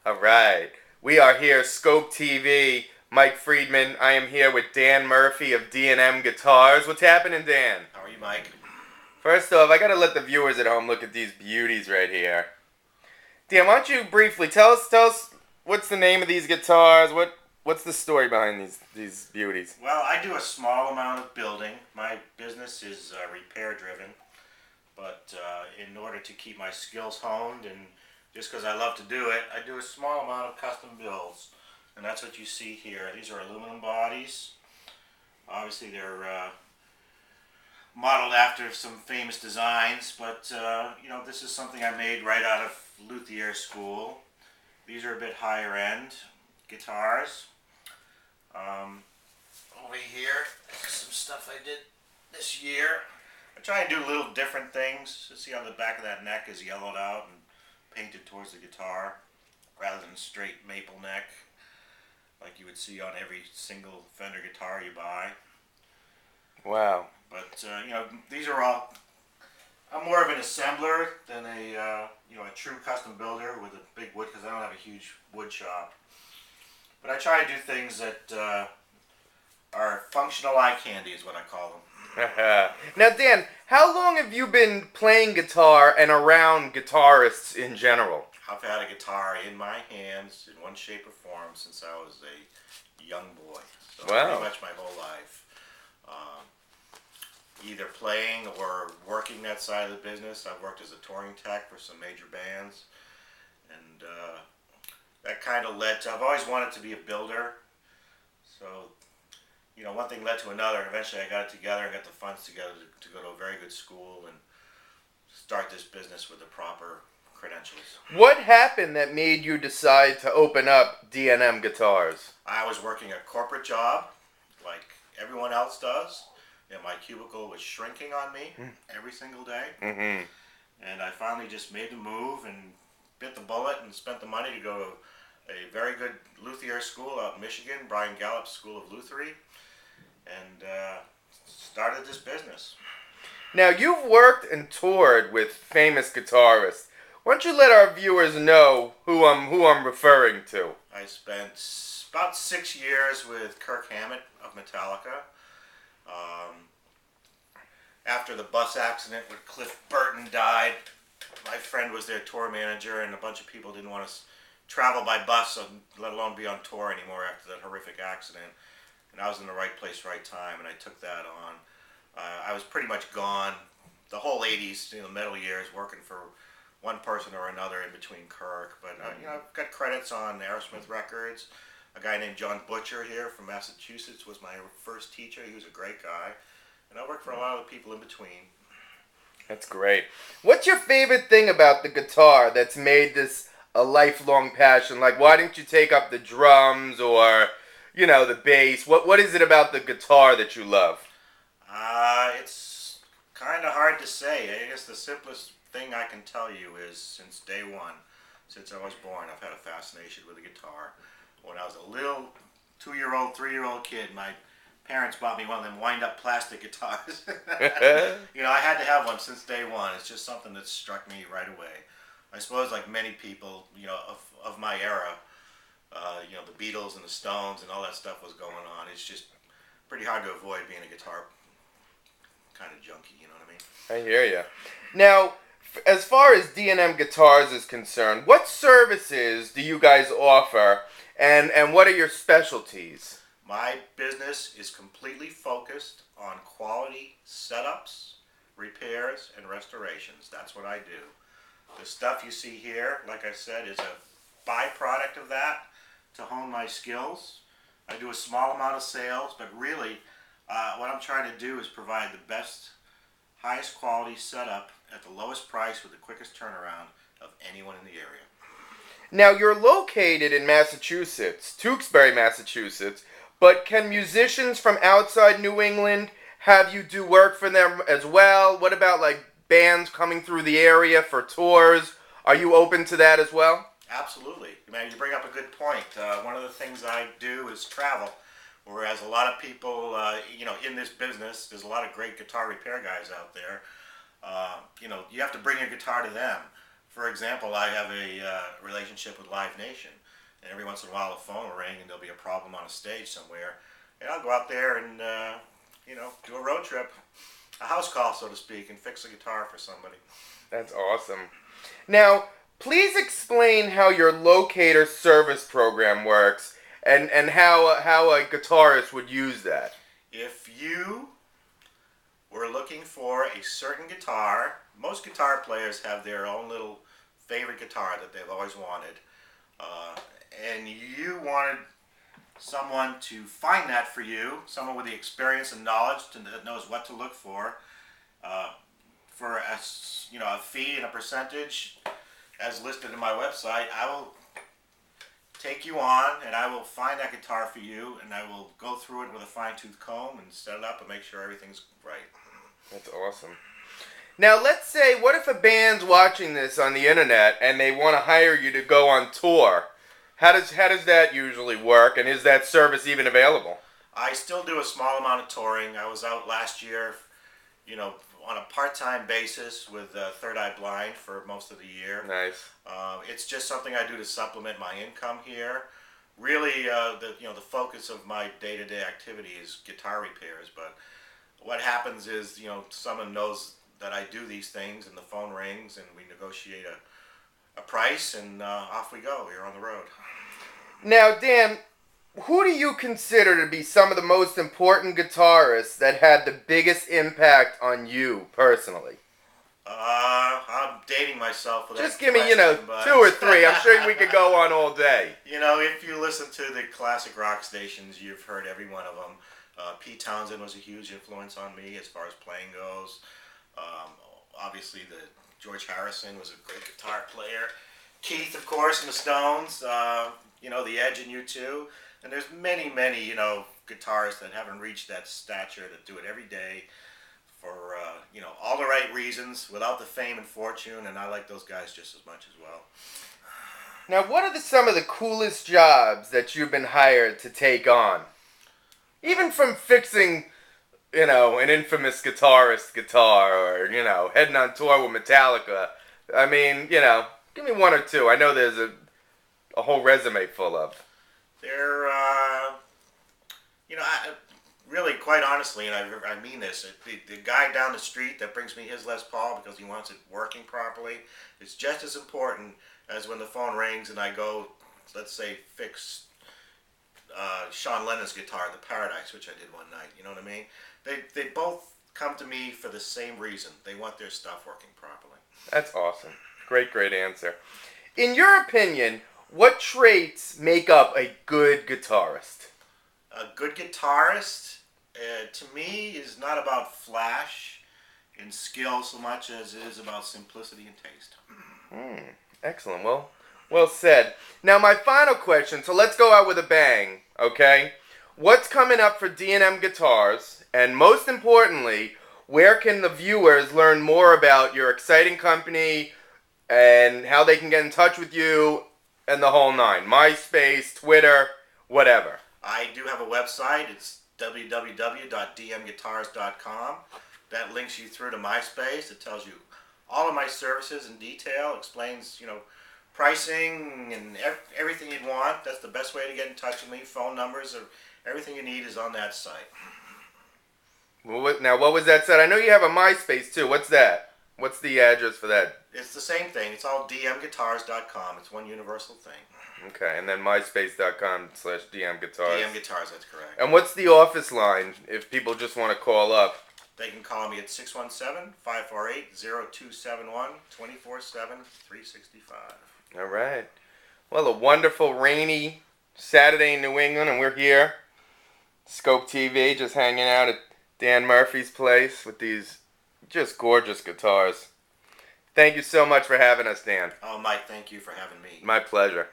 All right. We are here, Skope TV. Mike Friedman. I am here with Dan Murphy of D&M Guitars. What's happening, Dan? How are you, Mike? First off, I gotta let the viewers at home look at these beauties right here. Dan, why don't you briefly tell us what's the name of these guitars? What's the story behind these beauties? Well, I do a small amount of building. My business is repair driven, but in order to keep my skills honed and just because I love to do it, I do a small amount of custom builds, and that's what you see here. These are aluminum bodies. Obviously, they're modeled after some famous designs, but this is something I made right out of Lutherie school. These are a bit higher end guitars. Over here, some stuff I did this year. I try and do little different things. You see how the back of that neck is yellowed out and painted towards the guitar rather than straight maple neck like you would see on every single Fender guitar you buy. Wow. But these are all. I'm more of an assembler than a true custom builder with a big wood because I don't have a huge wood shop. But I try to do things that are functional eye candy, is what I call them. Now, Dan, how long have you been playing guitar and around guitarists in general? I've had a guitar in my hands in one shape or form since I was a young boy. So Wow. pretty much my whole life. Either playing or working that side of the business. I've worked as a touring tech for some major bands. And that kind of led to, I've always wanted to be a builder. So, one thing led to another. And eventually I got it together and got the funds together to go to a very good school and start this business with the proper credentials. What happened that made you decide to open up D&M Guitars? I was working a corporate job like everyone else does. And my cubicle was shrinking on me every single day. Mm-hmm. And I finally just made the move and bit the bullet and spent the money to go to a very good luthier school out in Michigan, Bryan Galloups School of Lutherie, and started this business. Now, you've worked and toured with famous guitarists. Why don't you let our viewers know who I'm referring to? I spent about 6 years with Kirk Hammett of Metallica. After the bus accident when Cliff Burton died, my friend was their tour manager, and a bunch of people didn't want to travel by bus, let alone be on tour anymore after that horrific accident. And I was in the right place, right time, and I took that on. I was pretty much gone the whole 80s, metal years, working for one person or another in between Kirk. But I've got credits on Aerosmith records. A guy named Jon Butcher here from Massachusetts was my first teacher. He was a great guy. And I worked for a lot of the people in between. That's great. What's your favorite thing about the guitar that's made this a lifelong passion? Like, why didn't you take up the drums or, the bass? What is it about the guitar that you love? It's kind of hard to say. I guess the simplest thing I can tell you is since day one, since I was born, I've had a fascination with the guitar. When I was a little 2-year-old, 3-year-old kid, my parents bought me one of them wind-up plastic guitars. I had to have one since day one. It's just something that struck me right away. I suppose like many people, of my era, the Beatles and the Stones and all that stuff was going on. It's just pretty hard to avoid being a guitar kind of junkie, you know what I mean? I hear you. Now, as far as D&M Guitars is concerned, what services do you guys offer, and what are your specialties? My business is completely focused on quality setups, repairs, and restorations. That's what I do. The stuff you see here, like I said, is a byproduct of that to hone my skills. I do a small amount of sales, but really what I'm trying to do is provide the best, highest quality setup at the lowest price with the quickest turnaround of anyone in the area. Now, you're located in Massachusetts, Tewksbury, Massachusetts, but can musicians from outside New England have you do work for them as well? What about like bands coming through the area for tours? Are you open to that as well? Absolutely. Man, you bring up a good point. One of the things I do is travel, whereas a lot of people, in this business, there's a lot of great guitar repair guys out there. You have to bring your guitar to them. For example, I have a relationship with Live Nation, and every once in a while the phone will ring and there'll be a problem on a stage somewhere, and I'll go out there and do a road trip, a house call so to speak, and fix a guitar for somebody. That's awesome. Now, please explain how your locator service program works and how a guitarist would use that. If you were looking for a certain guitar, most guitar players have their own little favorite guitar that they've always wanted, and you wanted someone to find that for you, someone with the experience and knowledge that knows what to look for a fee and a percentage as listed in my website. I will take you on and I will find that guitar for you, and I will go through it with a fine-tooth comb and set it up and make sure everything's right. That's awesome. Now, let's say, what if a band's watching this on the internet and they want to hire you to go on tour? How does that usually work, and is that service even available? I still do a small amount of touring. I was out last year, on a part-time basis with Third Eye Blind for most of the year. Nice. It's just something I do to supplement my income here. Really, the focus of my day-to-day activity is guitar repairs. But what happens is, someone knows that I do these things, and the phone rings, and we negotiate a price, and off we go. We're on the road. Now, Dan, who do you consider to be some of the most important guitarists that had the biggest impact on you personally? I'm dating myself with Just that give me, question, but 2 or 3. I'm sure we could go on all day. If you listen to the classic rock stations, you've heard every one of them. Pete Townsend was a huge influence on me as far as playing goes. Obviously, George Harrison was a great guitar player. Keith, of course, and the Stones. The Edge and U2. And there's many, guitarists that haven't reached that stature that do it every day for, all the right reasons without the fame and fortune. And I like those guys just as much as well. Now, what are some of the coolest jobs that you've been hired to take on? Even from fixing, an infamous guitarist guitar, or, heading on tour with Metallica. I mean, give me 1 or 2. I know there's a whole resume full of. They're, really, quite honestly, and I mean this, the guy down the street that brings me his Les Paul because he wants it working properly is just as important as when the phone rings and I go, let's say, fix Sean Lennon's guitar, the Paradise, which I did one night. You know what I mean? They both come to me for the same reason. They want their stuff working properly. That's awesome. Great answer. In your opinion, what traits make up a good guitarist? A good guitarist, to me, is not about flash and skill so much as it is about simplicity and taste. Excellent. Well said. Now, my final question, so let's go out with a bang, okay? What's coming up for D&M Guitars? And most importantly, where can the viewers learn more about your exciting company and how they can get in touch with you and the whole 9? MySpace, Twitter, whatever. I do have a website. It's www.dmguitars.com. That links you through to MySpace. It tells you all of my services in detail, explains, pricing and everything you'd want. That's the best way to get in touch with me. Phone numbers, everything you need is on that site. Now, what was that said? I know you have a MySpace, too. What's that? What's the address for that? It's the same thing. It's all dmguitars.com. It's one universal thing. Okay, and then myspace.com/dmguitars. DM Guitars, that's correct. And what's the office line if people just want to call up? They can call me at 617-548-0271, 24/7, 365. All right. Well, a wonderful rainy Saturday in New England, and we're here, Skope TV, just hanging out at Dan Murphy's place with these just gorgeous guitars. Thank you so much for having us, Dan. Oh, Mike, thank you for having me. My pleasure.